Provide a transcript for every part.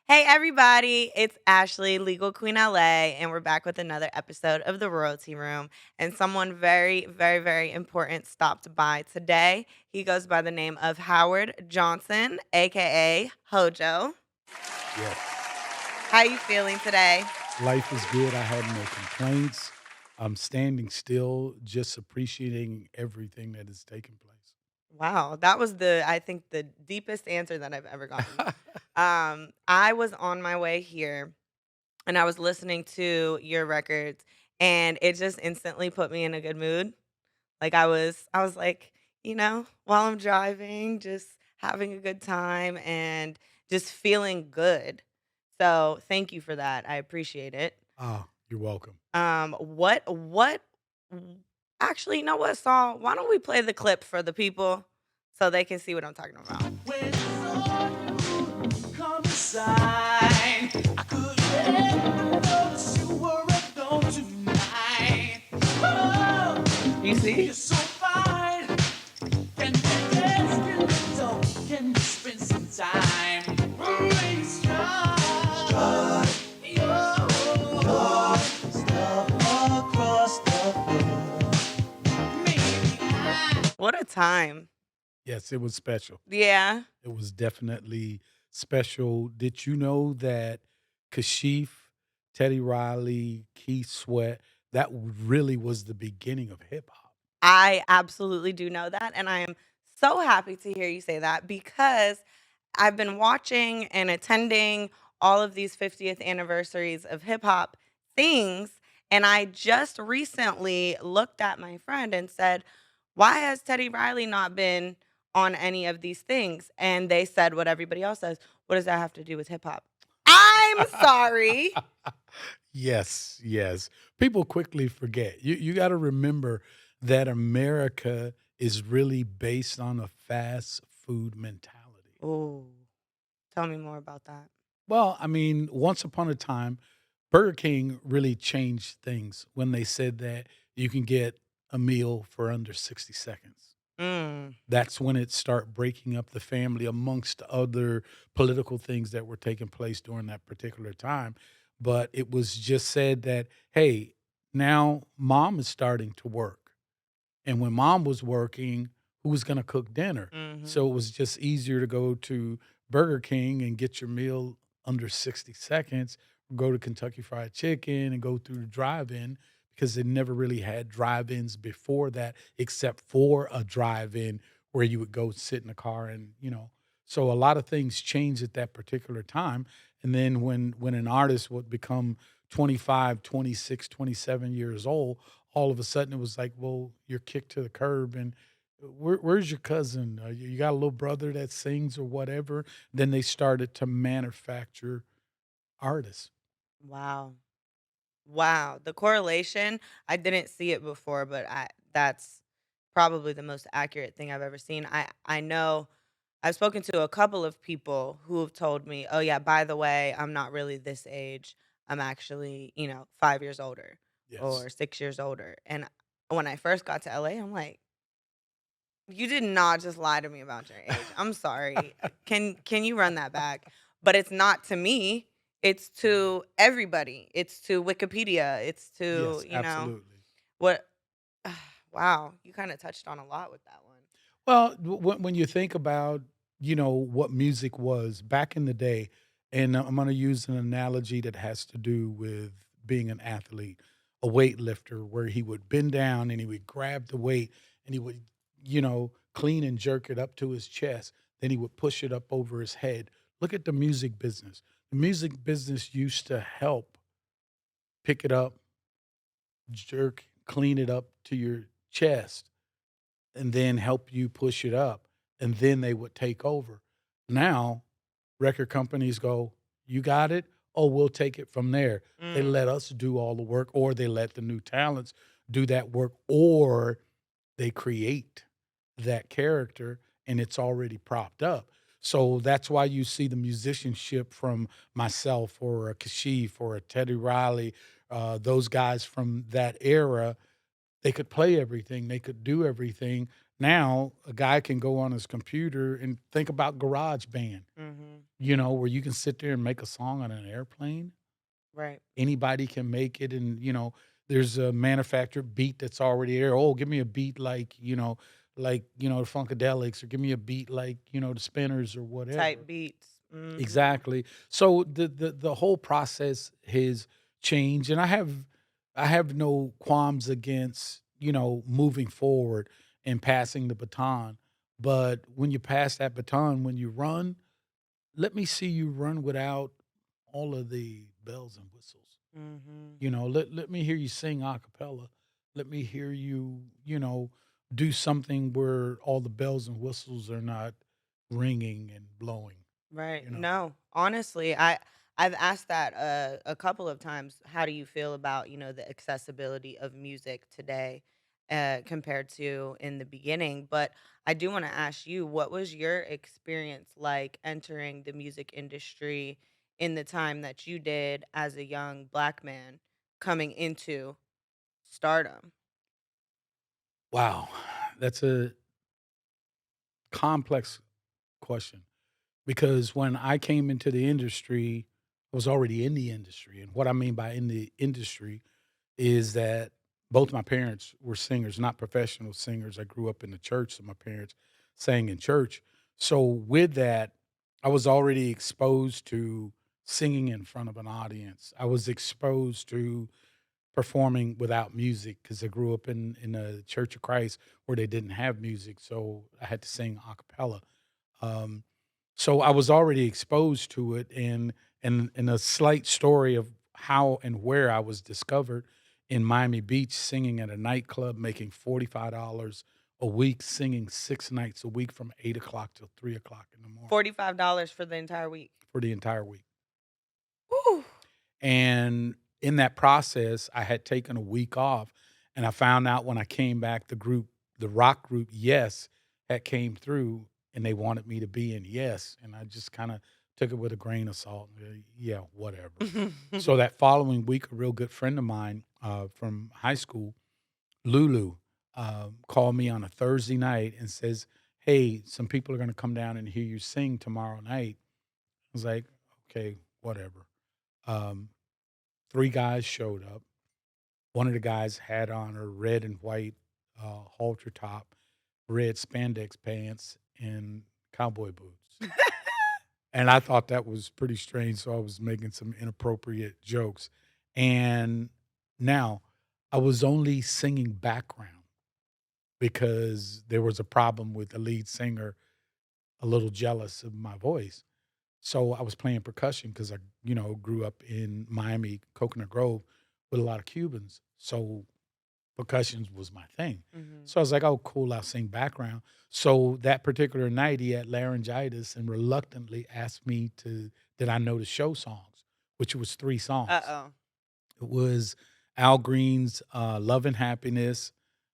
Hey everybody, it's Ashley, Legal Queen LA, and we're back with another episode of the Royalty Room. And someone very, very, very important stopped by today. He goes by the name of Howard Johnson, aka Hojo. Yes. How you feeling today? Life is good. I have no complaints. I'm standing still, just appreciating everything that is taking place. Wow, that was I think the deepest answer that I've ever gotten. I was on my way here and I was listening to your records and it just instantly put me in a good mood. Like, I was like, while I'm driving, just having a good time and just feeling good. So, thank you for that. I appreciate it. You're welcome. What actually, you know what, Saul? Why don't we play the clip for the people so they can see what I'm talking about? When I saw you come inside, I couldn't help notice you were alone tonight. Oh, You you're see? so fine. Can you dance? Can you talk? Can you spend some time? Really strong. Your stuff across the floor. Maybe What a time. Yes, it was special. Yeah. It was definitely special. Did you know that Kashif, Teddy Riley, Keith Sweat, that really was the beginning of hip hop? I absolutely do know that, and I am so happy to hear you say that because I've been watching and attending all of these 50th anniversaries of hip hop things, and I just recently looked at my friend and said, "Why has Teddy Riley not been on any of these things?" And they said what everybody else says, "What does that have to do with hip hop?" I'm sorry. Yes, yes. People quickly forget. You gotta remember that America is really based on a fast food mentality. Oh, tell me more about that. Well, I mean, once upon a time, Burger King really changed things when they said that you can get a meal for under 60 seconds. Mm. That's when it start breaking up the family amongst other political things that were taking place during that particular time. But it was just said that, hey, now mom is starting to work. And when mom was working, who was going to cook dinner? Mhm. So it was just easier to go to Burger King and get your meal under 60 seconds, or go to Kentucky Fried Chicken and go through the drive in because they never really had drive ins before that, except for a drive in where you would go sit in the car and. So a lot of things changed at that particular time. And then when an artist would become 25, 26, 27 years old, all of a sudden it was like, well, you're kicked to the curb and where's your cousin? You got a little brother that sings or whatever. Then they started to manufacture artists. Wow. Wow, the correlation, I didn't see it before, but I that's probably the most accurate thing I've ever seen. I know I've spoken to a couple of people who have told me, "Oh yeah, by the way, I'm not really this age. I'm actually, 5 years older Yes. or 6 years older." And when I first got to LA, I'm like, "You did not just lie to me about your age. I'm sorry. Can you run that back?" But it's not to me. It's Mhm. to everybody. It's to Wikipedia. It's to, Yes, absolutely. what wow, you kinda touched on a lot with that one. Well, when you think about, what music was back in the day, and I'm going to use an analogy that has to do with being an athlete, a weightlifter, where he would bend down and he would grab the weight and he would, clean and jerk it up to his chest. Then he would push it up over his head. Look at the music business. The music business used to help pick it up, jerk, clean it up to your chest and then help you push it up, and then they would take over. Now, record companies go, "You got it? Oh, we'll take it from there." They Mm, let us do all the work, or they let the new talents do that work, or they create that character and it's already propped up. So that's why you see the musicianship from myself or a Kashif or a Teddy Riley, those guys from that era they could play everything, they could do everything. Now, a guy can go on his computer and think about GarageBand. mhm. where you can sit there and make a song on an airplane. Right. Anybody can make it, and there's a manufactured beat that's already there. Oh, give me a beat like the Funkadelics, or give me a beat like the Spinners or Type whatever. beats. Mhm. Exactly. So the whole process has changed, and I have no qualms against moving forward and passing the baton. But when you pass that baton, when you run, let me see you run without all of the bells and whistles. Mhm. Let me hear you sing a cappella. Let me hear you, do something where all the bells and whistles are not ringing and blowing, Right. you know. No, honestly, I've asked that a couple of times. How do you feel about the accessibility of music today, compared to in the beginning? But I do want to ask you, what was your experience like entering the music industry in the time that you did as a young black man coming into stardom? Wow. That's a complex question because when I came into the industry, I was already in the industry. And what I mean by in the industry is that both my parents were singers, not professional singers. I grew up in the church, so my parents sang in church. So with that, I was already exposed to singing in front of an audience. I was exposed to performing without music because I grew up in a Church of Christ where they didn't have music, so I had to sing a cappella. Um, so I was already exposed to it, and a slight story of how and where I was discovered in Miami Beach, singing at a nightclub, making $45 a week, singing 6 nights a week from 8 o'clock till 3 o'clock in the morning $45 for the entire week. for the entire week. Whew. And in that process, I had taken a week off, and I found out when I came back, the rock group Yes had came through, and they wanted me to be in Yes, and I just kind of took it with a grain of salt. Yeah, whatever. So that following week, a real good friend of mine from high school, Lulu, called me on a Thursday night and says, "Hey, some people are going to come down and hear you sing tomorrow night." I was like, "Okay, whatever." Um, Three guys showed up. One of the guys had on a red and white halter top, red spandex pants, and cowboy boots. And I thought that was pretty strange, so I was making some inappropriate jokes. And now I was only singing background because there was a problem with the lead singer, a little jealous of my voice. So I was playing percussion because I, grew up in Miami, Coconut Grove, with a lot of Cubans. So percussion was my thing. Mhm. So I was like, "Oh, cool, I'll sing background." So that particular night, he had laryngitis and reluctantly asked me to did I know the show songs, which was 3 songs. Uh-oh. It was Al Green's, "Love and Happiness,"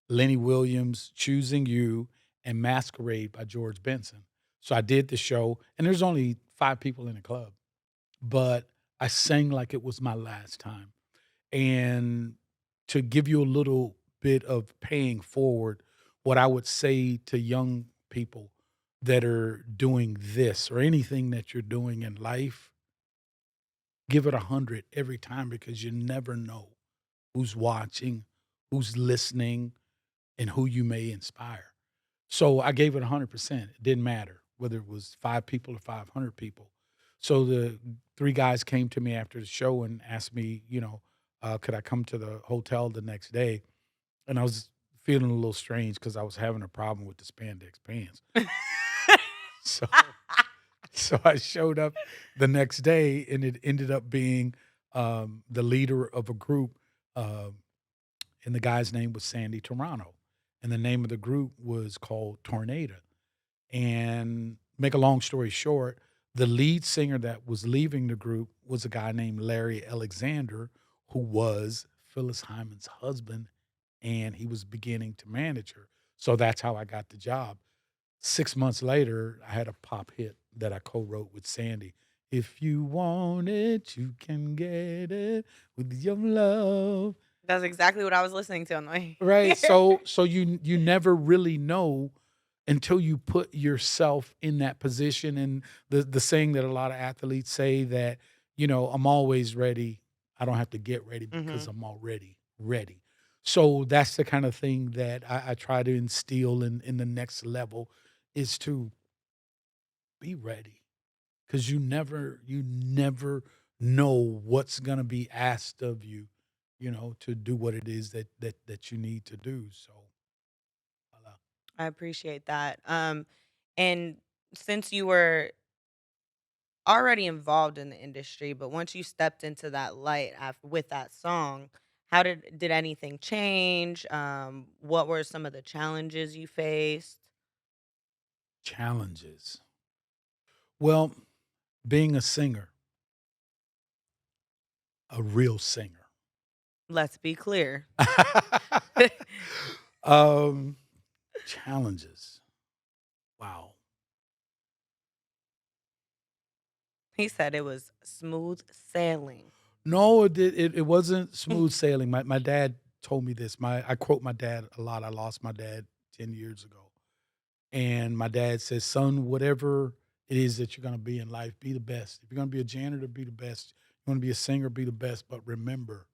Lenny Williams' "Choosing You," and "Masquerade" by George Benson. So I did the show, and there's only 5 people in the club, but I sang like it was my last time. And to give you a little bit of paying forward, what I would say to young people that are doing this or anything that you're doing in life, give it 100 every time because you never know who's watching, who's listening, and who you may inspire. So I gave it 100%. It didn't matter whether it was 5 people or 500 people. So the 3 guys came to me after the show and asked me, could I come to the hotel the next day? And I was feeling a little strange because I was having a problem with the spandex pants. So so I showed up the next day, and it ended up being the leader of a group, um, and the guy's name was Sandy Toronto, and the name of the group was called Tornado. And make a long story short, the lead singer that was leaving the group was a guy named Larry Alexander, who was Phyllis Hyman's husband, and he was beginning to manage her. So that's how I got the job. 6 months later, I had a pop hit that I co-wrote with Sandy. If you want it, you can get it with your love. That's exactly what I was listening to on the way Right. here. So you never really know. until you put yourself in that position. And the saying that a lot of athletes say that, I'm always ready. I don't have to get ready because Mhm. I'm already ready. So that's the kind of thing that I try to instill in the next level is to be ready because you never know what's gonna be asked of you, to do what it is that you need to do. So voila. I appreciate that. And since you were already involved in the industry, but once you stepped into that light with that song, how did anything change? What were some of the challenges you faced? Challenges. Well, being a singer, a real singer. Let's be clear. um, challenges. Wow. He said it was smooth sailing. No, it wasn't smooth sailing. My dad told me this. I quote my dad a lot. I lost my dad 10 years ago. And my dad says, "Son, whatever it is that you're gonna be in life, be the best. If you're gonna be a janitor, be the best. You wanna be a singer, be the best. But remember,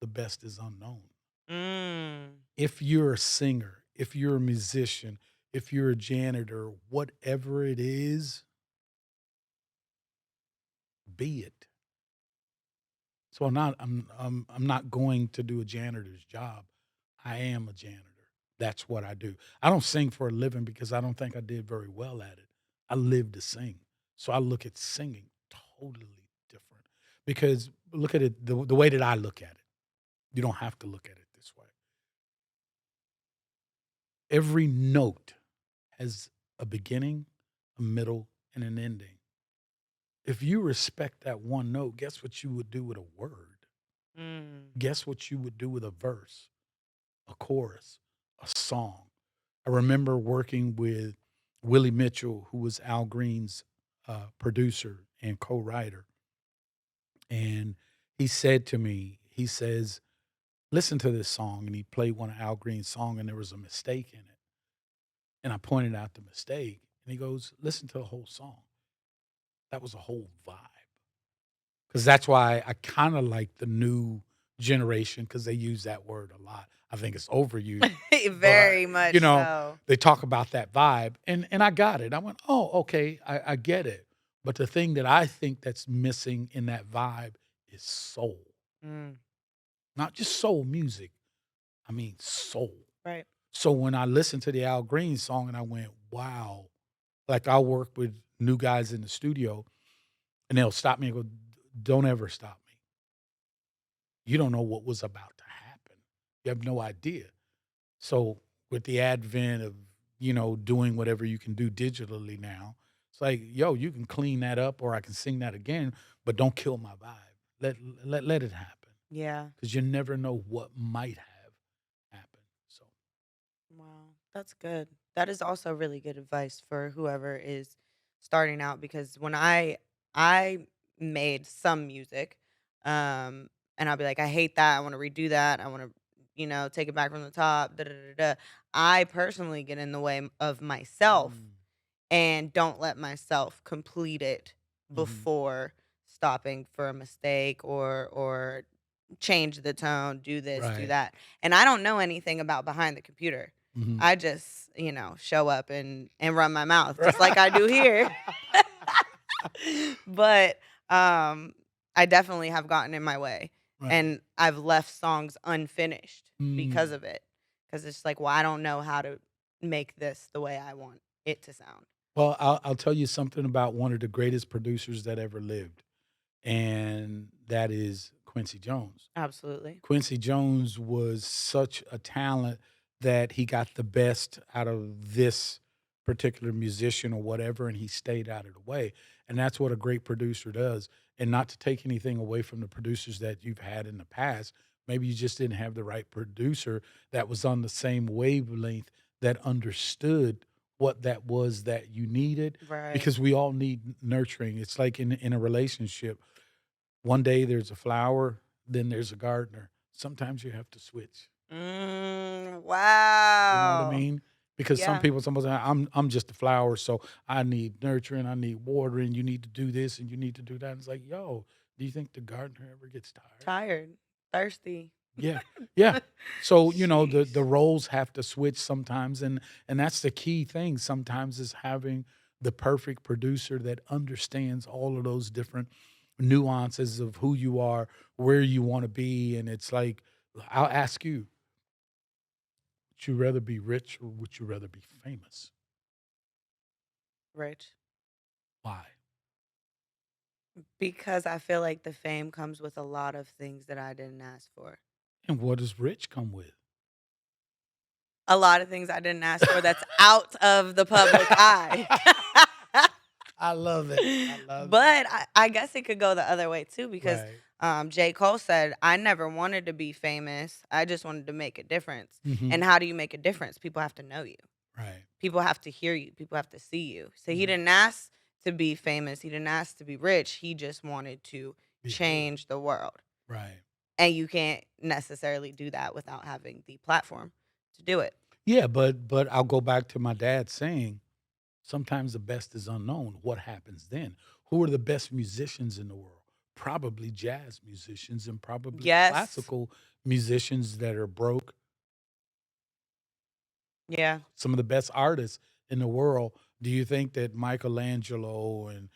the best is unknown. Mm. If you're a singer, if you're a musician, if you're a janitor, whatever it is, be it." So I'm not going to do a janitor's job. I am a janitor. That's what I do. I don't sing for a living because I don't think I did very well at it. I live to sing. So I look at singing totally different. Because look at it the way that I look at it. You don't have to look at it this way. Every note has a beginning, a middle, and an ending. If you respect that one note, guess what you would do with a word? Mm. Guess what you would do with a verse, a chorus, a song? I remember working with Willie Mitchell, who was Al Green's producer and co-writer, and he said to me, he says, "Listen to this song," and he played one of Al Green's song, and there was a mistake in it, and I pointed out the mistake, and he goes, "Listen to the whole song. That was a whole vibe." Because that's why I kind of like the new generation because they use that word a lot. I think it's overused, but Very much you know, so. they talk about that vibe, and I got it. I went, oh, okay, I get it. But the thing that I think that's missing in that vibe is soul, Mm. not just soul music. I mean soul. Right. So when I listened to the Al Green song, and I went, wow. Like I'll work with new guys in the studio, and they'll stop me and go, "Don't ever stop me. You don't know what was about to happen. You have no idea." So with the advent of, doing whatever you can do digitally now, it's like, yo, you can clean that up or I can sing that again, but don't kill my vibe. Let let it happen Yeah. because you never know what might have happened. So Wow, that's good. That is also really good advice for whoever is starting out because when I made some music, and I'll be like, I hate that. I want to redo that. I want to, take it back from the top. Da, da, da, da. I personally get in the way of myself mm, and don't let myself complete it mhm, before stopping for a mistake or change the tone, do this, do right. that. And I don't know anything about behind the computer. Mhm. I just, show up and run my mouth just like I do here. But I definitely have gotten in my way Right. and I've left songs unfinished because Mm. of it. Cuz it's like, well, I don't know how to make this the way I want it to sound. Well, I'll tell you something about one of the greatest producers that ever lived, and that is Quincy Jones. Absolutely. Quincy Jones was such a talent that he got the best out of this particular musician or whatever, and he stayed out of the way. And that's what a great producer does. And not to take anything away from the producers that you've had in the past, maybe you just didn't have the right producer that was on the same wavelength that understood what that was that you needed Right. because we all need nurturing. It's like in a relationship one day there's a flower, then there's a gardener. Sometimes you have to switch. Mm, You know what I wow. mean? Because some Yeah. people, sometimes I'm just a flower, so I need nurturing, I need watering. You need to do this, and you need to do that. And it's like, yo, do you think the gardener ever gets tired? Tired, thirsty. Yeah, yeah. So the Sheesh. roles have to switch sometimes, and that's the key thing. Sometimes is having the perfect producer that understands all of those different nuances of who you are, where you want to be, and it's like, I'll ask you, would you rather be rich or would you rather be famous? Rich. Why? Because I feel like the fame comes with a lot of things that I didn't ask for. And what does rich come with? A lot of things I didn't ask for that's out of the public eye. I love it. I love it. But I guess it could go the other way too because Right. J. Cole said, I never wanted to be famous. I just wanted to make a difference. Mhm. And how do you make a difference? People have to know you. Right. People have to hear you. People have to see you. So he Mhm. didn't ask to be famous. He didn't ask to be rich. He just wanted to Be heard. change the world. Right. And you can't necessarily do that without having the platform to do it. Yeah, but I'll go back to my dad saying, sometimes the best is unknown. What happens then? Who are the best musicians in the world? Probably jazz musicians and probably Yes. classical musicians that are broke. Yeah. Some of the best artists in the world. Do you think that Michelangelo and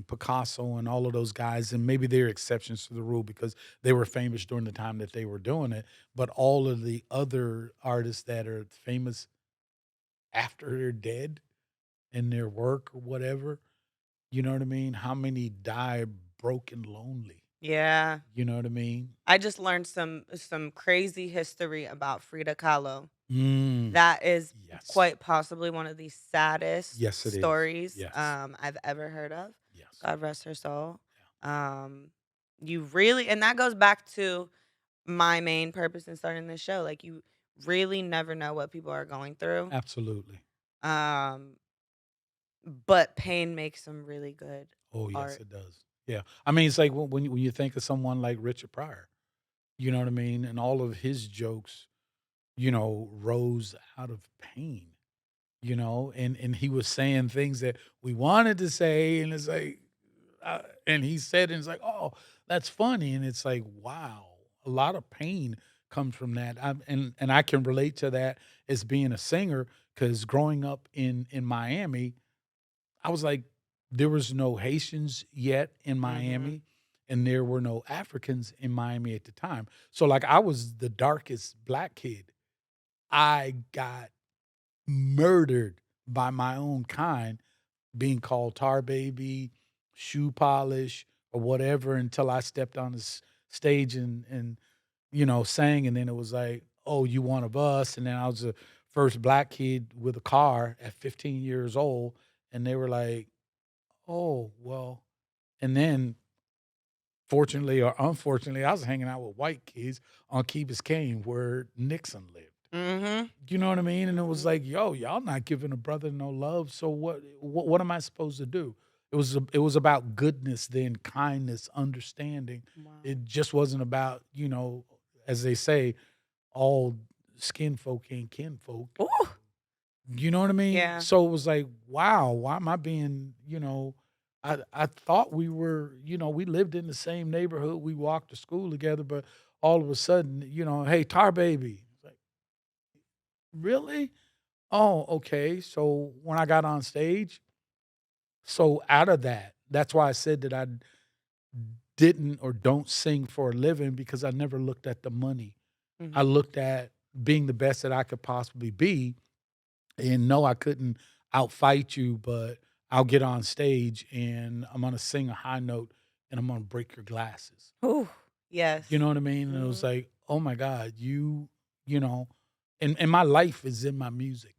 Picasso and all of those guys, and maybe they're exceptions to the rule because they were famous during the time that they were doing it, but all of the other artists that are famous after they're dead in their work or whatever, you know what I mean? How many die broke and lonely? Yeah. You know what I mean? I just learned some crazy history about Frida Kahlo. Mm, That is yes. quite possibly one of the saddest Yes, it is. stories Yes. I've ever heard of. Yes. God rest her soul. Yeah. Um, you really, and that goes back to my main purpose in starting this show. Like you really never know what people are going through. Absolutely. Um, but pain makes some really good Oh, yes, art. it does. Yeah. I mean, it's like when you think of someone like Richard Pryor, you know what I mean? And all of his jokes, rose out of pain, and he was saying things that we wanted to say. And it's like, and he said, and it's like, oh, that's funny. And it's like, wow, a lot of pain comes from that. And I can relate to that as being a singer because growing up in Miami, I was like, there was no Haitians yet in Mhm. Miami, and there were no Africans in Miami at the time. So, like, I was the darkest black kid. I got murdered by my own kind, being called tar baby, shoe polish, or whatever until I stepped on the stage and sang. And then it was like, oh, you one of us. And then I was the first black kid with a car at 15 years old. And they were like, oh, well, and then fortunately or unfortunately, I was hanging out with white kids on Key Biscayne where Nixon lived. Mhm. You know what I mean? And it was Mhm. like, yo, y'all not giving a brother no love. So what am I supposed to do? It was about goodness then, kindness, understanding. Wow. It just wasn't about, as they say, all skin folk ain't kinfolk. Ooh. You know what I mean? Yeah. So it was like, wow, why am I being, I thought we were, we lived in the same neighborhood, we walked to school together, but all of a sudden, hey, tar baby. It's like, really? Oh, okay. So when I got on stage, so out of that, that's why I said that I didn't or don't sing for a living because I never looked at the money. I Mhm. looked at being the best that I could possibly be. And no, I couldn't outfight you, but I'll get on stage and I'm gonna sing a high note and I'm gonna break your glasses. Ooh. You Yes. know what I mean? And it was Mhm. like, oh my God, you know, and my life is in my music.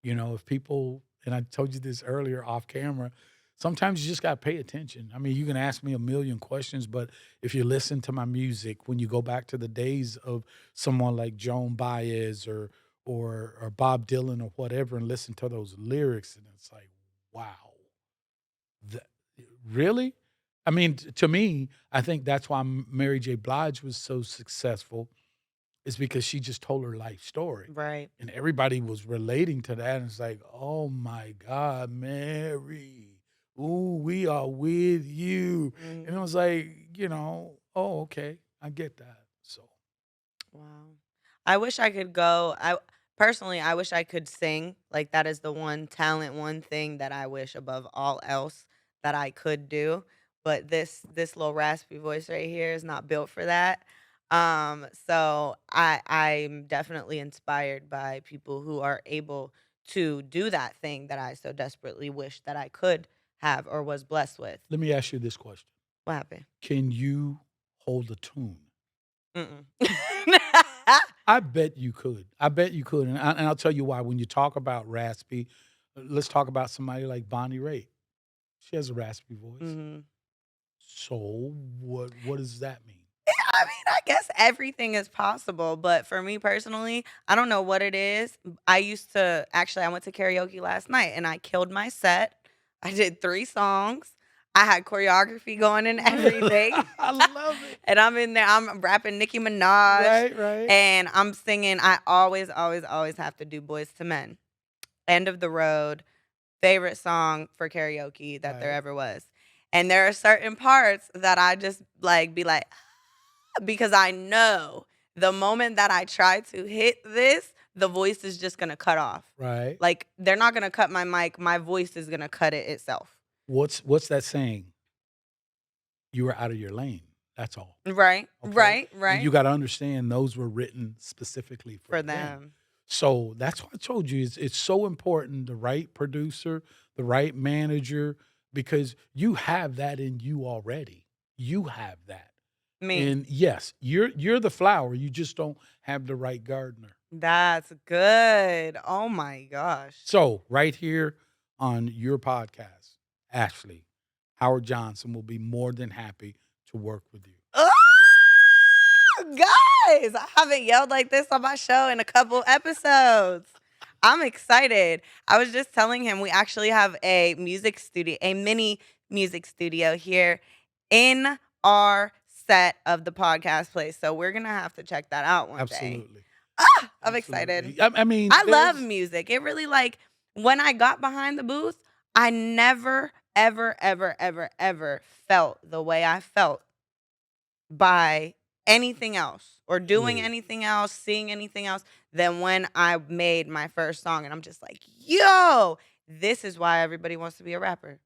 If people, and I told you this earlier off camera, sometimes you just gotta pay attention. I mean, you can ask me a million questions, but if you listen to my music, when you go back to the days of someone like Joan Baez or Bob Dylan or whatever, and listen to those lyrics, and it's like, wow, that, really? I mean, to me, I think that's why Mary J. Blige was so successful is because she just told her life story. Right. And everybody was relating to that. And it's like, oh my God, Mary. Ooh, we are with you. And it Mhm. was like, oh, okay. I get that. So Wow. I wish I could go. I personally, I wish I could sing. Like that is the one talent, one thing that I wish above all else that I could do. But this little raspy voice right here is not built for that. So I'm definitely inspired by people who are able to do that thing that I so desperately wish that I could have or was blessed with. let me ask you this question. What happened? Can you hold a tune? Mm-mm. I bet you could. I bet you could. And I'll tell you why. When you talk about raspy, let's talk about somebody like Bonnie Raitt. She has a raspy voice. Mhm. So what does that mean? I mean, I guess everything is possible, but for me personally, I don't know what it is. I used to actually I went to karaoke last night and I killed my set. I did 3 songs. I had choreography going and Really? everything. I love it. And I'm in there, I'm rapping Nicki Minaj Right, right. and I'm singing. I always, always, always have to do Boys to Men. End of the Road, favorite song for karaoke that there Right. ever was. And there are certain parts that I just like be like, because I know the moment that I try to hit this, the voice is just gonna cut off. Right. Like they're not gonna cut my mic, my voice is gonna cut it itself. What's that saying? You were out of your lane. That's all. Right, Okay. right, And you right. got to understand those were written specifically for For them. them. So that's what I told you. It's so important the right producer, the right manager, because you have that in you already. You have that. Me. And yes, you're the flower. You just don't have the right gardener. That's good. Oh my gosh. So right here on your podcast, Ashley, Howard Johnson will be more than happy to work with you. Ah, guys, I haven't yelled like this on my show in a couple episodes. I'm excited. I was just telling him we actually have a music studio, a mini music studio here in our set of the podcast place. So we're gonna have to check that out one day. Absolutely. Ah, I'm excited. Absolutely. I mean, I love there's music. It really like when I got behind the booth, I never, ever, ever, ever, ever felt the way I felt by anything else or doing really anything else, seeing anything else than when I made my first song. And I'm just like, yo, this is why everybody wants to be a rapper.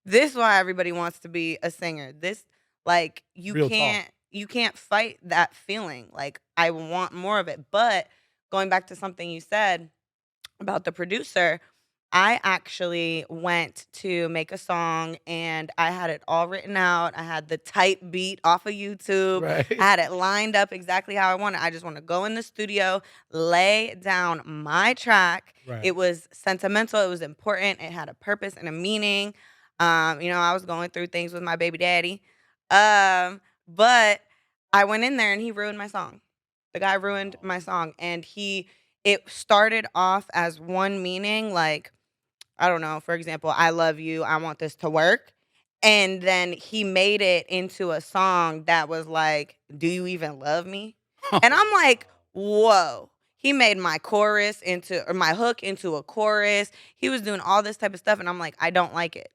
This is why everybody wants to be a singer. This like real talk. you can't fight that feeling. Like I want more of it. But going back to something you said about the producer, I actually went to make a song and I had it all written out. I had the type beat off of YouTube. I Right. had it lined up exactly how I wanted. I just want to go in the studio, lay down my track. Right. It was sentimental, it was important, it had a purpose and a meaning. I was going through things with my baby daddy. But I went in there and he ruined my song. The guy ruined Wow. my song and it started off as one meaning like I don't know, for example, I love you, I want this to work. And then he made it into a song that was like, do you even love me? And I'm like, Wow. whoa. He made my chorus into or my hook into a chorus. He was doing all this type of stuff and I'm like, I don't like it.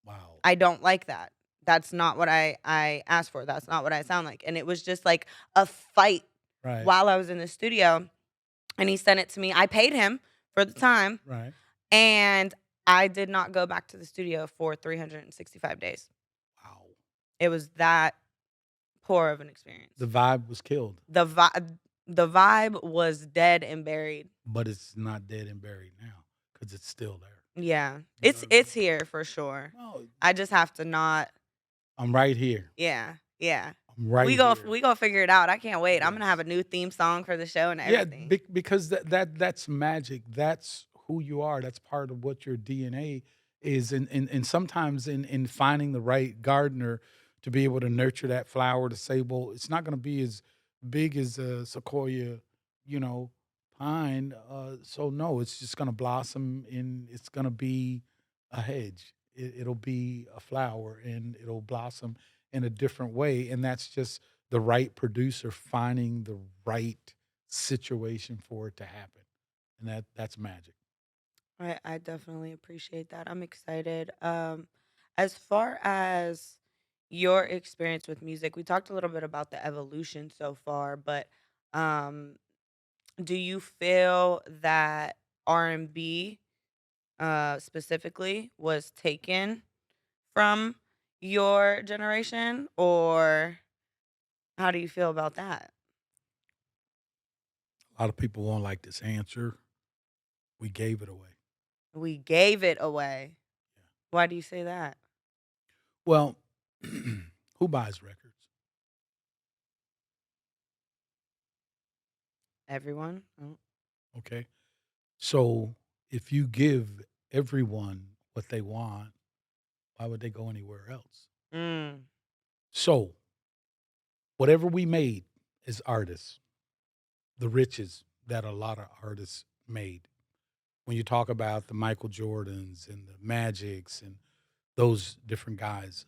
Wow. I don't like that. That's not what I asked for. That's not what I sound like. And it was just like a fight Right. while I was in the studio and he sent it to me. I paid him for the time Right. and I did not go back to the studio for 365 days. Wow. It was that poor of an experience. The vibe was killed, The vibe was dead and buried. but it's not dead and buried now because it's still there. Yeah. You know It's what I mean? it's here for sure. No, I just have to not I'm right here. yeah. Yeah. I'm right We here. we gonna figure it out. I can't wait. I'm gonna have Yes. a new theme song for the show and Yeah, everything. because that's magic. That's who you are. That's part of what your DNA is. And sometimes in finding the right gardener to be able to nurture that flower to say, well, it's not going to be as big as a sequoia, you know, pine. So no, it's just going to blossom and it's going to be a hedge. It'll be a flower and it'll blossom in a different way. And that's just the right producer finding the right situation for it to happen, and that's magic. I definitely appreciate that. I'm excited. As far as your experience with music, we talked a little bit about the evolution so far, but um, do you feel that R&B specifically was taken from your generation, or how do you feel about that? A lot of people won't like this answer. We gave it away. We gave it away. Yeah. Why do you say that? Well, who buys records? Everyone? Oh. Okay. So if you give everyone what they want, why would they go anywhere else? Mm, So whatever we made as artists, the riches that a lot of artists made. When you talk about the Michael Jordans and the Magics and those different guys,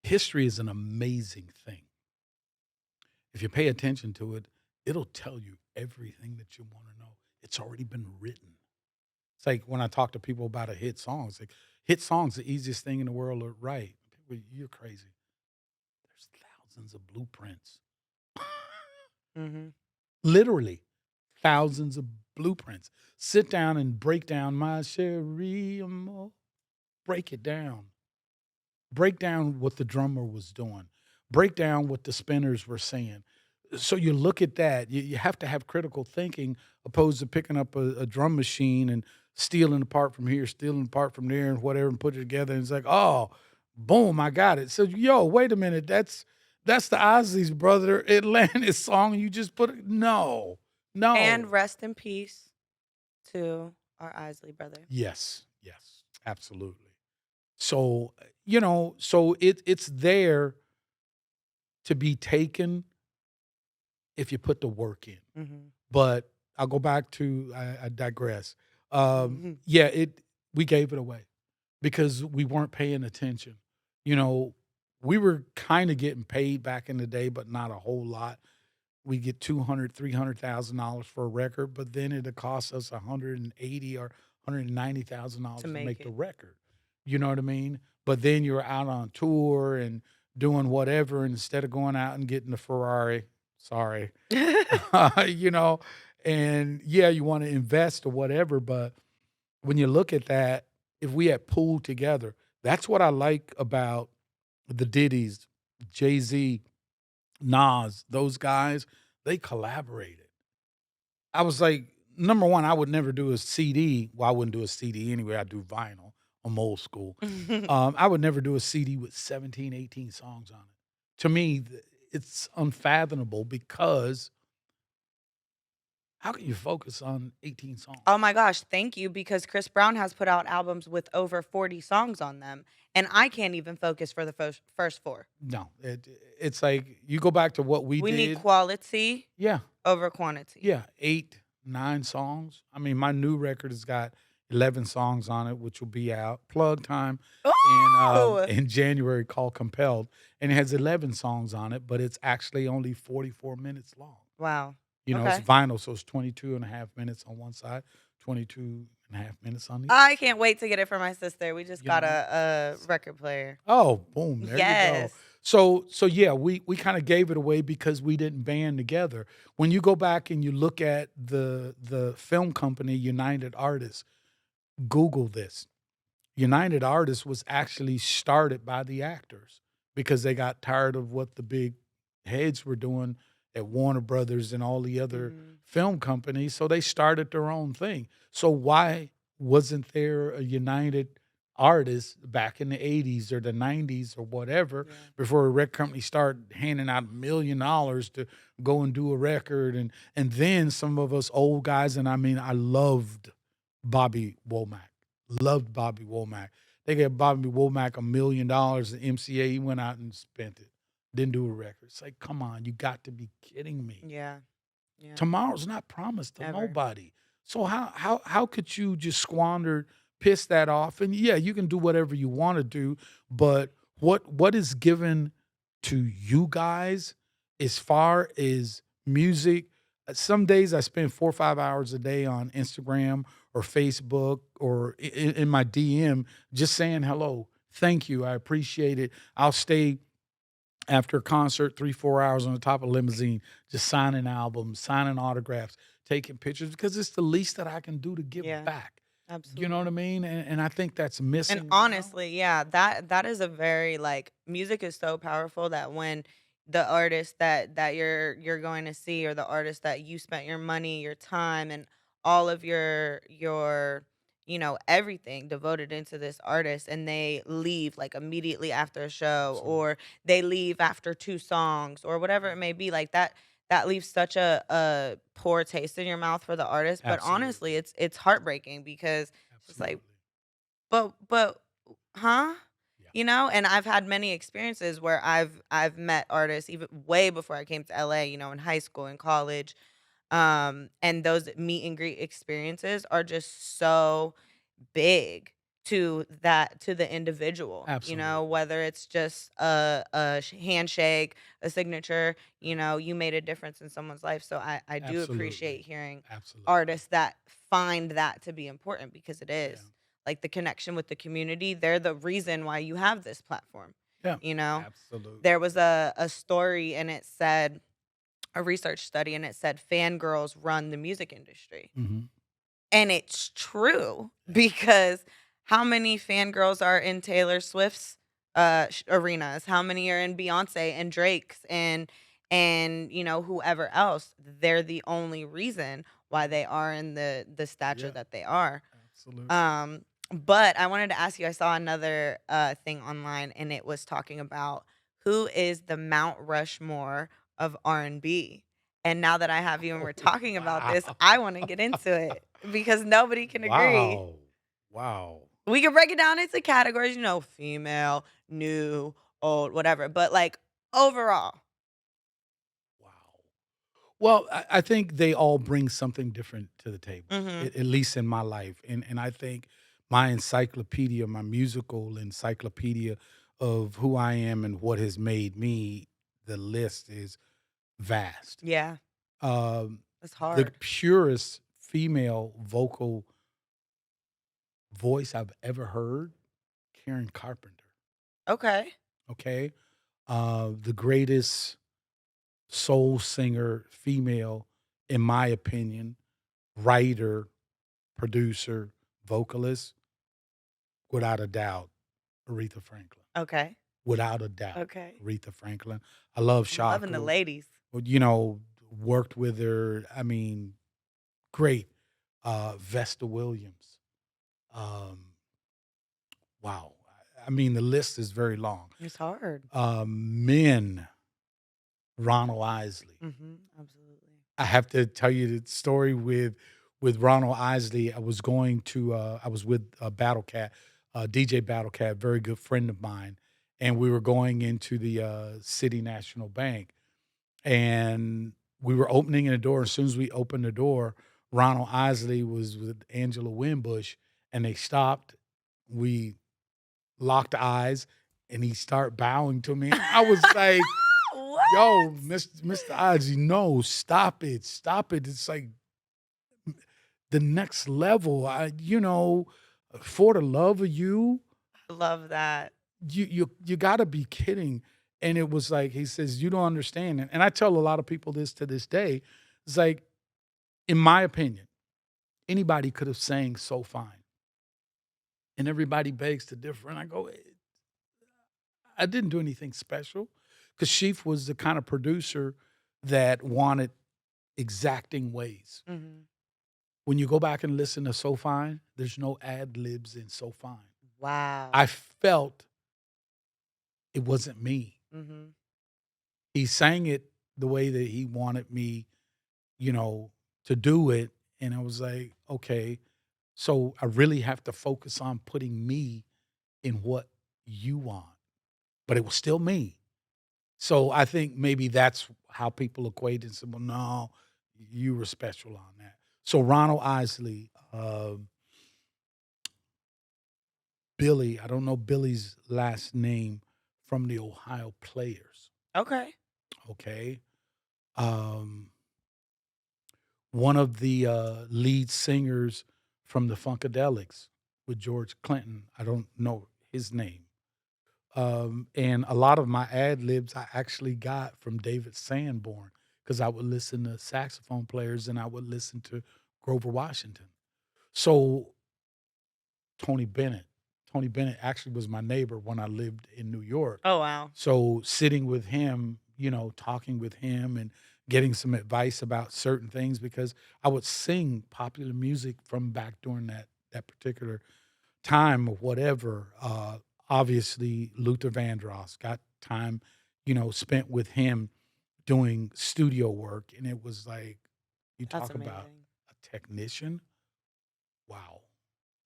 history is an amazing thing. If you pay attention to it, it'll tell you everything that you want to know. It's already been written. It's like when I talk to people about a hit song, it's like hit song's the easiest thing in the world to write. People, you're crazy. There's thousands of blueprints. mhm. Literally thousands of blueprints. Sit down and break down my Cherie Amour. Break it down. Break down what the drummer was doing. Break down what the spinners were saying. So you look at that. You have to have critical thinking opposed to picking up a drum machine and stealing a part from here, stealing a part from there, and whatever, and put it together. And it's like, oh, boom, I got it. So yo, wait a minute. That's the Ozzy's brother Atlantis song. You just put it. No, And no. rest in peace to our Isley brother. Yes, yes, absolutely. So so it's there to be taken if you put the work in. Mhm. But I'll go back to I digress. Mhm. Yeah, it we gave it away because we weren't paying attention. You know, we were kind of getting paid back in the day, but not a whole lot. We get 200, $300,000 for a record, but then it'd cost us 180 or $190,000 To to make make the it. record. You know what I mean? But then you're out on tour and doing whatever, and instead of going out and getting the Ferrari, sorry, you know, and yeah, you want to invest or whatever, but when you look at that, if we had pooled together, that's what I like about the Diddy's, Jay Z, Nas, those guys, they collaborated. I was like, number one, I would never do a CD. Well, I wouldn't do a CD anyway. I do vinyl. I'm old school. I would never do a CD with 17, 18 songs on it. To me, it's unfathomable because how can you focus on 18 songs? Oh my gosh, thank you, because Chris Brown has put out albums with over 40 songs on them, and I can't even focus for the first 4. No, it's like you go back to what we We need did. quality Yeah, over quantity. yeah, 8, 9 songs. I mean, my new record has got 11 songs on it, which will be out. Plug time Ooh! in January called Compelled, and it has 11 songs on it, but it's actually only 44 minutes long. Wow. You know, it's Okay. vinyl, so it's 22 and a half minutes on one side, 22 and a half minutes on the other I side, can't wait to get it for my sister. We just you got know? a record player. Oh, boom, there you go. Yes. So yeah, we kinda gave it away because we didn't band together. When you go back and you look at the film company, United Artists, Google this. United Artists was actually started by the actors because they got tired of what the big heads were doing at Warner Brothers and all the other Mhm. film companies, so they started their own thing. So why wasn't there a United Artists back in the '80s or the '90s or whatever Yeah. before a record company started handing out $1,000,000 to go and do a record, and then some of us old guys, and I mean, I loved Bobby Womack. Loved Bobby Womack. They gave Bobby Womack $1,000,000 at MCA. He went out and spent it. Didn't do a record. It's like, come on, you got to be kidding me. Yeah. Yeah. Tomorrow's not promised to Ever. nobody. So how could you just squander, piss that off? And yeah, you can do whatever you want to do, but what is given to you guys as far as music. Some days I spend 4 or 5 hours a day on Instagram or Facebook or in my DM just saying hello. Thank you. I appreciate it. I'll stay after a concert 3, 4 hours on the top of a limousine, just signing albums, signing autographs, taking pictures because it's the least that I can do to give Yeah, back. You know what I absolutely. mean? And I think that's And missing now. honestly, yeah, that is a very like music is so powerful that when the artist that you're going to see or the artist that you spent your money, your time and all of your everything devoted into this artist and they leave like immediately after a show Absolutely. or they leave after two songs or whatever it may be like that leaves such a poor taste in your mouth for the artist but honestly Absolutely. it's heartbreaking because it's just like Absolutely. but huh? Yeah. And I've had many experiences where I've met artists even way before I came to LA, in high school and college. And those meet and greet experiences are just so big to the individual, Absolutely. whether it's just a handshake, a signature, you made a difference in someone's life. So I do appreciate Absolutely. hearing Absolutely. artists that find that to be important because it Yeah. is. Like the connection with the community, they're the reason why you have this platform. Yeah. You know, there Absolutely. was a story and it said a research study and it said fangirls run the music industry. Mhm. And it's true Yeah. because how many fangirls are in Taylor Swift's arenas? How many are in Beyonce and Drake's and whoever else? They're the only reason why they are in the stature Yeah. that they are. Absolutely. But I wanted to ask you, I saw another thing online and it was talking about who is the Mount Rushmore of R&B. And now that I have you and we're Oh, talking about wow. this, I want to get into it because nobody can agree. Wow. Wow. We can break it down into categories, female, new, old, whatever. But like overall. Wow. Well, I think they all bring something different to the table, Mhm. at least in my life. And I think my encyclopedia, my musical encyclopedia of who I am and what has made me, the list is vast. Yeah, Um, it's the hard. purest female vocal voice I've ever heard, Karen Carpenter. Okay. Okay. The greatest soul singer, female, in my opinion, writer, producer, vocalist, without a doubt, Aretha Franklin. Okay. Without a doubt, Okay. Aretha Franklin. I love I'm loving the Shaka. ladies. Worked with her. I mean, great. Vesta Williams. Um, wow. I mean, the list is very long. It's hard. Men, Ronald Isley. Absolutely. I have to tell you the story with Ronald Isley. I was with Battle Cat, DJ Battle Cat, very good friend of mine, and we were going into the City National Bank, and we were opening the door. As soon as we opened the door, Ronald Isley was with Angela Winbush, and they stopped. We locked eyes, and he started bowing to me. I was like, What? "Yo, Mr. Isley, no, stop it, stop it." It's like the next level. For the love of you, I love that. you gotta be kidding. And it was like, he says, "You don't understand." And I tell a lot of people this to this day. It's like, in my opinion, anybody could have sang so fine. And everybody begs to differ. And I go, I didn't do anything special. Because Sheaf was the kind of producer that wanted exacting ways. Mhm. When you go back and listen to So Fine, there's no ad libs in So Fine. I Wow. felt it wasn't me. Mhm. He sang it the way that he wanted me, you know, to do it. And I was like, okay, so I really have to focus on putting me in what you want. But it was still me. So I think maybe that's how people equate it and say, well, no, you were special on that. So Ronald Isley, Billy, I don't know Billy's last name, from the Ohio Players, Okay. okay? Um, one of the lead singers from the Funkadelics with George Clinton. I don't know his name. And a lot of my ad libs I actually got from David Sanborn because I would listen to saxophone players and I would listen to Grover Washington. So Tony Bennett, Tony Bennett actually was my neighbor when I lived in New York. Oh, wow. So sitting with him, talking with him and getting some advice about certain things because I would sing popular music from back during that particular time or whatever. Obviously, Luther Vandross got time, spent with him doing studio work, and it was like you That's talk about amazing. a technician. Wow,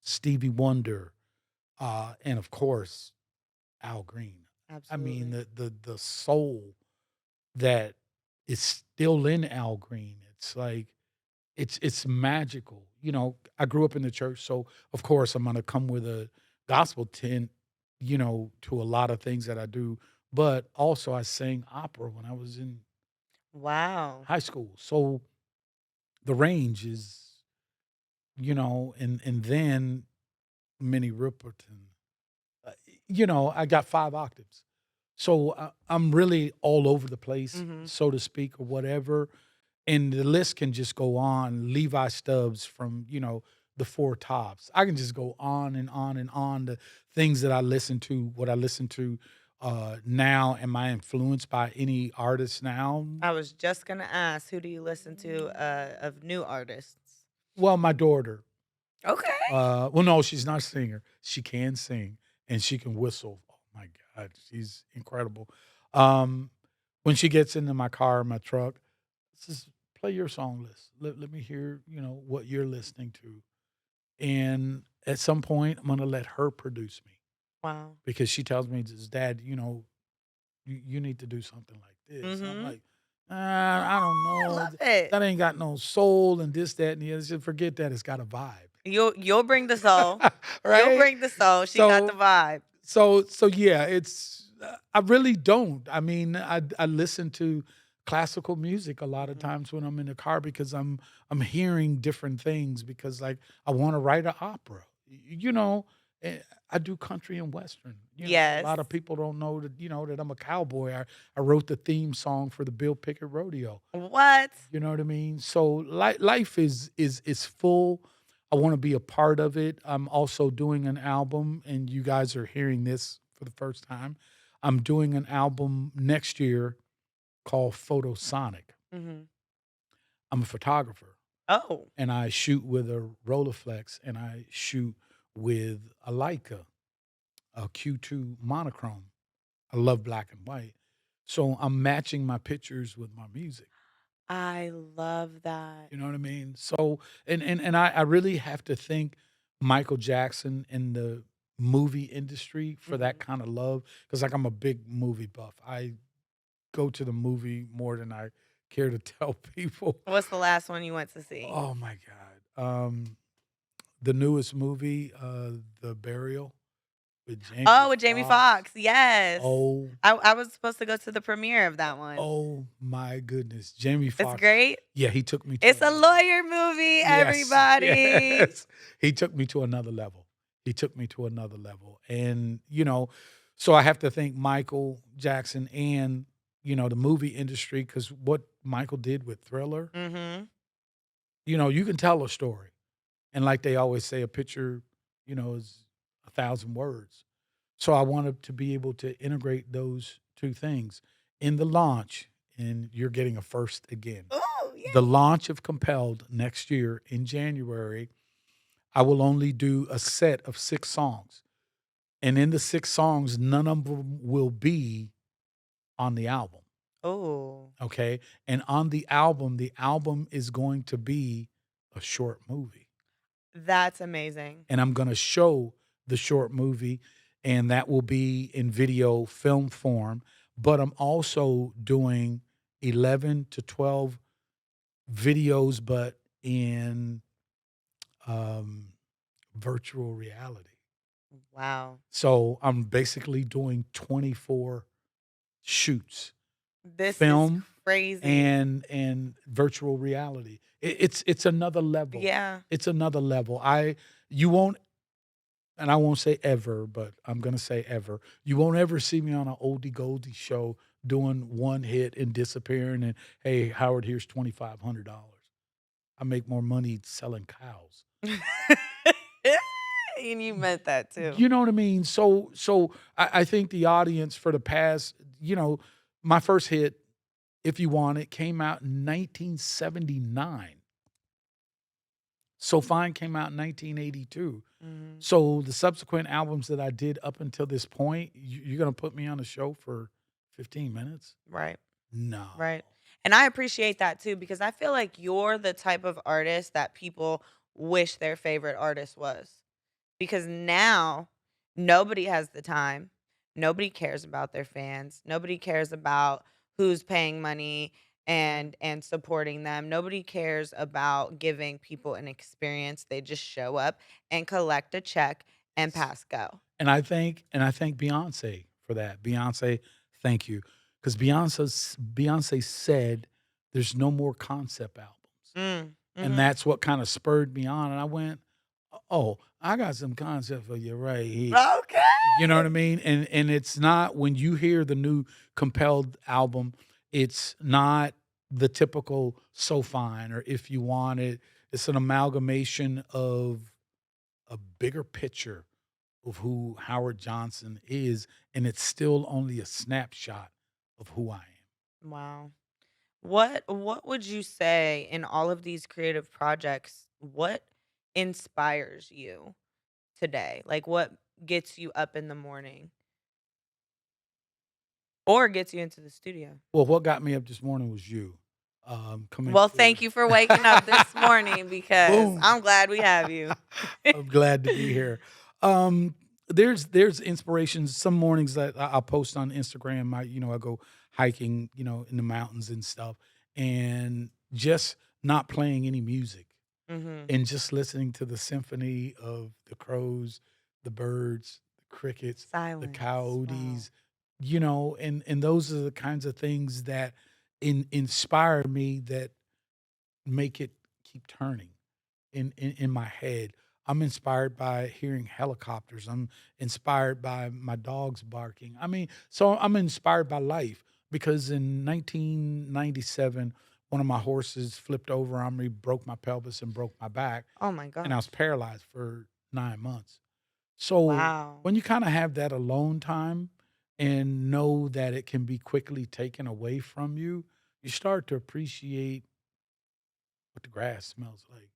Stevie Wonder, and of course Al Green. I mean, Absolutely. the soul that is still in Al Green. It's like it's magical. I grew up in the church, so of course I'm gonna come with a gospel tint, to a lot of things that I do. But also I sang opera when I was in Wow. high school. So the range is, and then Minnie Riperton. I got 5 octaves. So I'm really all over the place, Mhm. so to speak, or whatever. And the list can just go on. Levi Stubbs from, the Four Tops. I can just go on and on and on. The things that I listen to, what I listen to now. Am I influenced by any artist now? I was just gonna ask, who do you listen to, of new artists? Well, my daughter. Okay. Well, no, she's not a singer. She can sing and she can whistle. Oh my God, she's incredible. Um, when she gets into my car, my truck, says, play your song list. Let me hear, what you're listening to. And at some point, I'm gonna let her produce me Wow. because she tells me, Dad, you need to do something like this. And I'm Mhm. like, I don't I know. love it. That ain't got no soul and this, that, and the other. Just forget that. It's got a vibe. You'll bring the soul. You'll Right? bring the soul. She got the So vibe. so yeah, it's I really don't. I mean, I listen to classical music a lot of Mhm. times when I'm in the car because I'm hearing different things because like I want to write an opera. You know, eh, I do country and western. A Yes. lot of people don't know that that I'm a cowboy. I wrote the theme song for the Bill Pickett Rodeo. What? You know what I mean? So life is full. I want to be a part of it. I'm also doing an album, and you guys are hearing this for the first time. I'm doing an album next year called Photosonic. Mhm. I'm a photographer, Oh. and I shoot with a Rolleiflex, and I shoot with a Leica, a Q2 monochrome. I love black and white, so I'm matching my pictures with my music. I love that. You know what I mean? So, and I really have to thank Michael Jackson and the movie industry for that Mhm. kind of love because like I'm a big movie buff. I go to the movie more than I care to tell people. What's the last one you went to see? Oh my God. The newest movie, The Burial with Jamie Oh, with Jamie Foxx. Foxx. Yes. Oh, I was supposed to go to the premiere of that one. oh my goodness. Jamie It's Foxx. great. Yeah, he took me to It's a another level. lawyer movie, Yes, everybody. yes. He took me to another level. He took me to another level. And, so I have to thank Michael Jackson and, the movie industry because what Michael did with Thriller, Mhm. you can tell a story. And like they always say, a picture, is 1,000 words. So I wanted to be able to integrate those two things in the launch. And you're getting a first again. Ooh, The yay. launch of Compelled next year in January, I will only do a set of 6 songs, and in the 6 songs, none of them will be on the album, Ooh, okay? And on the album is going to be a short movie, that's amazing. and I'm gonna show the short movie, and that will be in video film form, but I'm also doing 11 to 12 videos, but in, um, virtual reality. Wow. So I'm basically doing 24 shoots, This is film crazy. and virtual reality. It's another level. Yeah. It's another level. You won't, and I won't say ever, but I'm gonna say ever. You won't ever see me on an oldie goldie show doing one hit and disappearing and, "Hey, Howard, here's $2,500." I make more money selling cows. And you meant that too. You know what I mean? So I think the audience for the past, my first hit, If You Want It, came out in 1979. So Fine came out in 1982. Mhm. So the subsequent albums that I did up until this point, you're gonna put me on a show for 15 minutes? Right. No. Right. And I appreciate that too because I feel like you're the type of artist that people wish their favorite artist was. Because now nobody has the time. Nobody cares about their fans. Nobody cares about who's paying money and supporting them. Nobody cares about giving people an experience. They just show up and collect a check and pass go. And I thank Beyonce for that. Beyonce, thank you, because Beyonce said there's no more concept albums, Mm. and Mhm. that's what kind of spurred me on. And I went, "Oh, I got some concept for you right here." Okay. You know what I mean? And it's not, when you hear the new Compelled album, it's not the typical So Fine or If You Want It. It's an amalgamation of a bigger picture of who Howard Johnson is, and it's still only a snapshot of who I am. Wow. What would you say in all of these creative projects, what inspires you today? Like what gets you up in the morning or gets you into the studio? Well, what got me up this morning was you, coming Well, through. thank you for waking up this morning because Boom. I'm glad we have you. I'm glad to be here. Um, there's inspirations. Some mornings that I'll post on Instagram. I go hiking, in the mountains and stuff, and just not playing any music Mhm. and just listening to the symphony of the crows, the birds, the crickets, the Silence. Wow. coyotes, and those are the kinds of things that inspire me, that make it keep turning in my head. I'm inspired by hearing helicopters. I'm inspired by my dogs barking. I mean, so I'm inspired by life because in 1997, one of my horses flipped over on me, broke my pelvis, and broke my back, Oh my and I was gosh. paralyzed for 9 months. So Wow. when you kind of have that alone time and know that it can be quickly taken away from you, you start to appreciate what the grass smells like,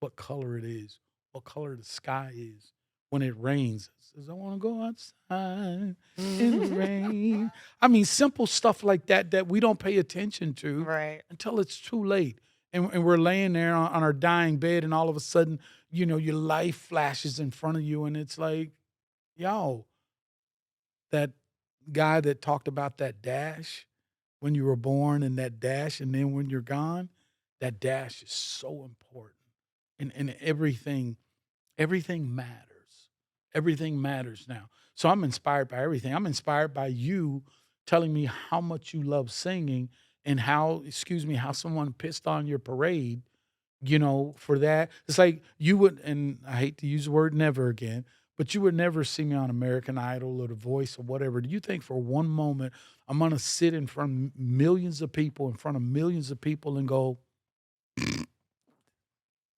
what color it is, what color the sky is. When it rains, it says, "I want to go outside in the rain." I mean, simple stuff like that that we don't pay attention to Right. until it's too late. And we're laying there on our dying bed, and all of a sudden, your life flashes in front of you, and it's like, yo, that guy that talked about that dash when you were born and that dash, and then when you're gone, that dash is so important. And everything matters. Everything matters now. So I'm inspired by everything. I'm inspired by you telling me how much you love singing, and how, excuse me, how someone pissed on your parade, for that. It's like you would, and I hate to use the word never again, but you would never see me on American Idol or The Voice or whatever. Do you think for one moment I'm going to sit in front of millions of people, in front of millions of people, and go,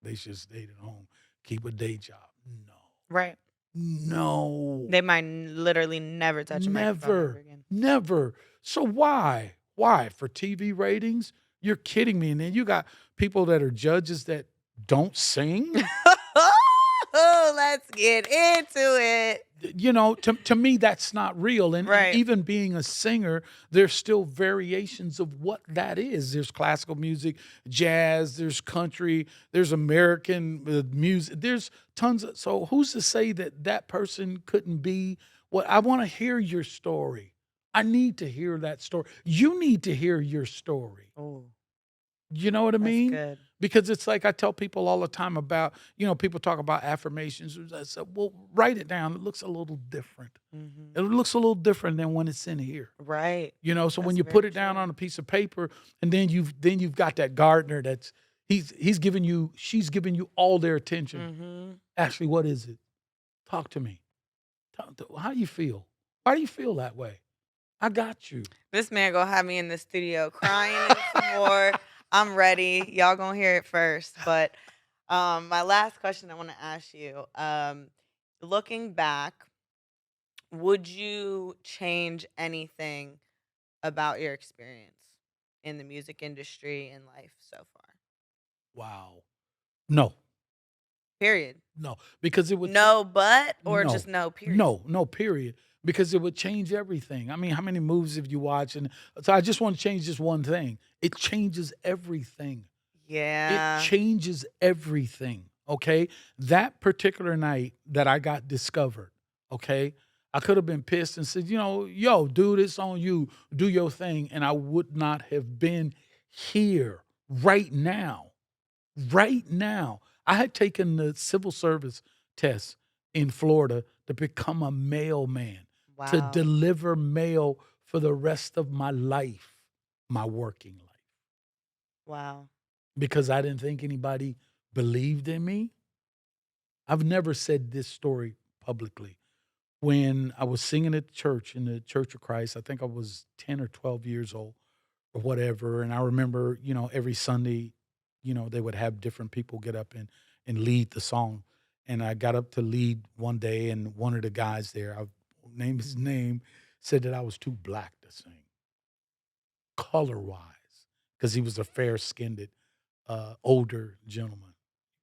they should have stayed at home, keep a day job? No. Right. No. They might literally never touch a microphone ever Never. again. Never. So why? Why? For TV ratings? You're kidding me. And then you got people that are judges that don't sing? Oh, let's get into it. To me, that's not real. And Right. even being a singer, there's still variations of what that is. There's classical music, jazz, there's country, there's American music. There's tons of, so who's to say that that person couldn't be what I want to hear your story. I need to hear that story. You need to hear your story. Oh, You know what I that's mean? good. Because it's like I tell people all the time about, people talk about affirmations. I said, well, write it down. It looks a little different. It looks a little different than when it's in here. Right. So when That's you put very it down true. on a piece of paper, and then you've got that gardener that's she's giving you all their attention. Ashley, what is it? Talk to me. How do you feel? Why do you feel that way? I got you. This man gonna have me in the studio crying and some more. I'm ready. Y'all gonna hear it first. But my last question I want to ask you, looking back, would you change anything about your experience in the music industry and life so far? Wow. No, Period. no, because it would No, but or no, just no, period. no, period. Because it would change everything. I mean, how many movies have you watched? And so I just want to change just one thing. It changes everything. It Yeah. changes everything. Okay. That particular night that I got discovered, okay, I could have been pissed and said, yo, dude, it's on you. Do your thing. And I would not have been here right now. Right now. I had taken the civil service test in Florida to become a mailman, to Wow. deliver mail for the rest of my life, my working life, Wow. because I didn't think anybody believed in me. I've never said this story publicly. When I was singing at church in the Church of Christ, I think I was 10 or 12 years old or whatever. And I remember, every Sunday, they would have different people get up and lead the song. And I got up to lead one day, and one of the guys there, I won't name his name, said that I was too black to sing, color wise, because he was a fair skinned, older gentleman,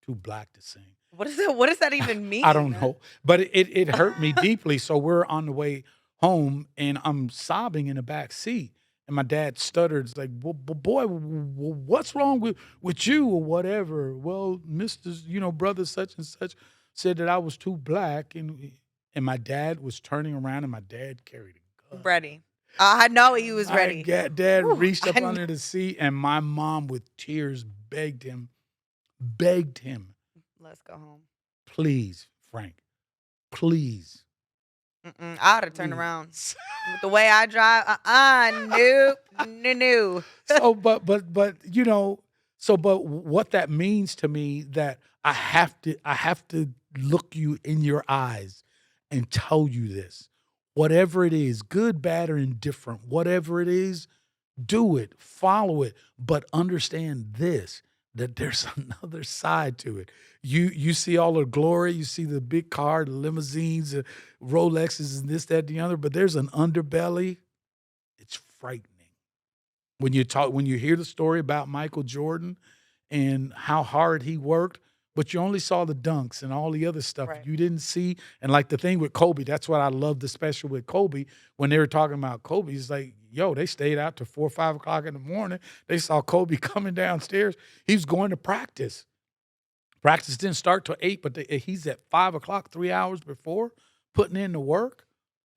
too black to sing. What does that even I don't mean? know, but it hurt me deeply. So we're on the way home, and I'm sobbing in the back seat, and my dad stuttered. It's like, well, boy, what's wrong with you or whatever? Well, Mister, brother such and such said that I was too black, and my dad was turning around, and my dad carried a gun. Ready. I know he was My ready. dad Whew, reached up I kn- under the seat, and my mom, with tears, begged him, Let's go home. please, Frank, please. I'd have turned Please. around. With the way I drive, nope, no. So, but what that means to me, that I have to look you in your eyes and tell you this. Whatever it is, good, bad, or indifferent, whatever it is, do it, follow it, but understand this, that there's another side to it. You see all the glory, you see the big car, the limousines, the Rolexes, and this, that, the other, but there's an underbelly. It's frightening. When you hear the story about Michael Jordan and how hard he worked, but you only saw the dunks and all the other stuff. Right. You didn't see, and like the thing with Kobe, that's what I love the special with Kobe. When they were talking about Kobe, it's like, yo, they stayed out till 4 or 5 o'clock in the morning. They saw Kobe coming downstairs. He was going to practice. Practice didn't start till 8, but he's at 5 o'clock, 3 hours before, putting in the work.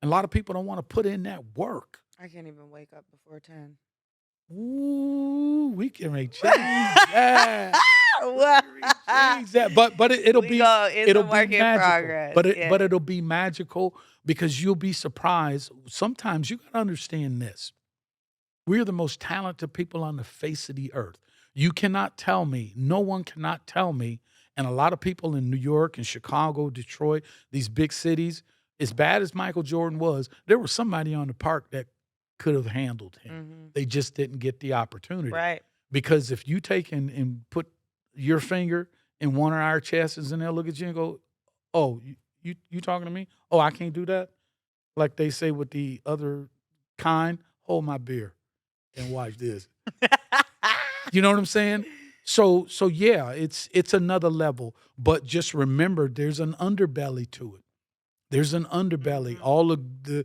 And a lot of people don't want to put in that work. I can't even wake up before 10. Ooh, we can make change that. What? Change that. But it'll be It's it'll a work be in magical. progress. But yeah. but it'll be magical, because you'll be surprised. Sometimes you gotta understand this. We're the most talented people on the face of the earth. You cannot tell me, no one cannot tell me, and a lot of people in New York and Chicago, Detroit, these big cities, as bad as Michael Jordan was, there was somebody on the park that could have handled him. They just didn't get the opportunity. Right. Because if you take and put your finger in one of our chests, and they'll look at you and go, oh, you talking to me? Oh, I can't do that? Like they say with the other kind, hold my beer and watch this. You know what I'm saying? So yeah, it's another level. But just remember, there's an underbelly to it. There's an underbelly. All of the,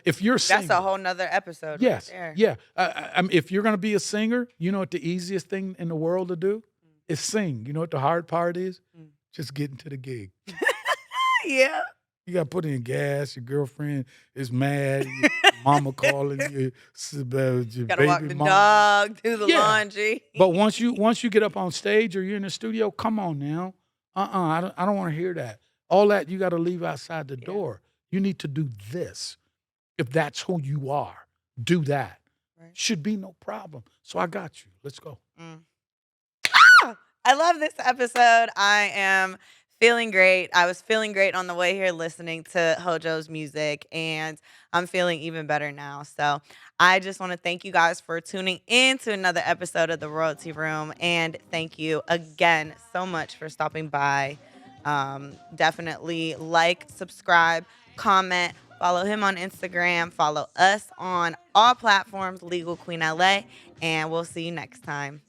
if you're singing. That's a whole nother episode. Yes, Right there. yeah. If you're going to be a singer, you know what the easiest thing in the world to do is sing. You know what the hard part is? Mm. Just getting to the gig. Yeah. You gotta put in gas, your girlfriend is mad, your mama calling you, your Gotta walk baby the mama. dog, do the Yeah. laundry. But once you get up on stage or you're in the studio, come on now. I don't wanna hear that. All that you gotta leave outside the Yeah, door. You need to do this. If that's who you are, do that. right. Should be no problem. So I got you. Let's go. Mm. I love this episode. I am feeling great. I was feeling great on the way here listening to Hojo's music, and I'm feeling even better now. So I just want to thank you guys for tuning in to another episode of the Royalty Room. And thank you again so much for stopping by. Definitely like, subscribe, comment, follow him on Instagram, follow us on all platforms, Legal Queen LA, and we'll see you next time.